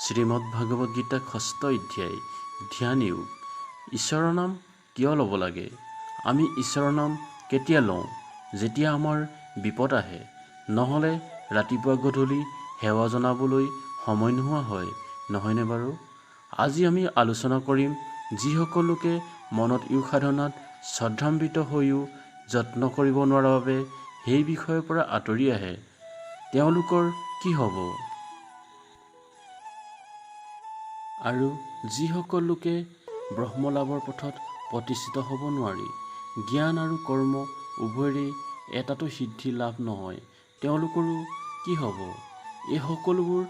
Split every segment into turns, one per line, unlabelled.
শ্ৰীমদ ভাগৱত গীতা ৬ষ্ঠ অধ্যায় ধ্যান যোগ। ঈশ্বৰৰ নাম কিয় ল'ব লাগে? আমি ঈশ্বৰৰ নাম কেতিয়া লওঁ? যেতিয়া আমাৰ বিপদ আহে, নহ'লে ৰাতিপুৱা গধূলি সেৱা জনাবলৈ সময় নোহোৱা হয়, নহয়নে বাৰু? আজি আমি আলোচনা কৰিম যিসকল লোকে মনত যোগ সাধনাত শ্ৰদ্ধান্বিত হৈও যত্ন কৰিব নোৱাৰাৰ বাবে সেই বিষয়ৰ পৰা আঁতৰি আহে, তেওঁলোকৰ কি হ'ব? আৰু যিসকল লোকে ব্ৰহ্মলাভৰ পথত প্ৰতিষ্ঠিত হ'ব নোৱাৰি, জ্ঞান আৰু কৰ্ম উভয়ৰে এটাতো সিদ্ধি লাভ নহয়, তেওঁলোকৰো কি হ'ব? এই সকলোবোৰ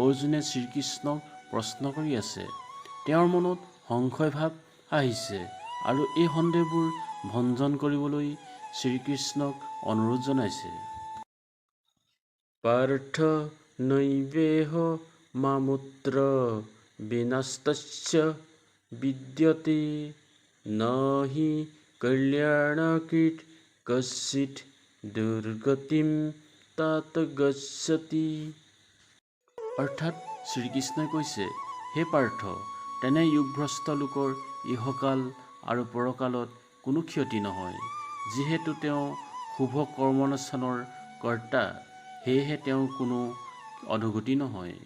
অৰ্জুনে শ্ৰীকৃষ্ণক প্ৰশ্ন কৰি আছে। তেওঁৰ মনত সংশয় ভাৱ আহিছে আৰু এই সন্দেহবোৰ ভঞ্জন কৰিবলৈ শ্ৰীকৃষ্ণক অনুৰোধ জনাইছে। পাৰ্থ নৈবেহ মামুত্ৰ বিনাস্তস্য বিদ্যতে নহি কল্যাণকৃত কশ্চিৎ দুৰ্গতিম তাত গচ্ছতি। অৰ্থাৎ শ্ৰীকৃষ্ণই কৈছে, হে পাৰ্থ, তেনে যোগভ্ৰষ্ট লোকৰ ইহকাল আৰু পৰকালত কোনো ক্ষতি নহয়। যিহেতু তেওঁ শুভ কৰ্মানুষ্ঠানৰ কৰ্তা, সেয়েহে তেওঁৰ কোনো অধোগতি নহয়।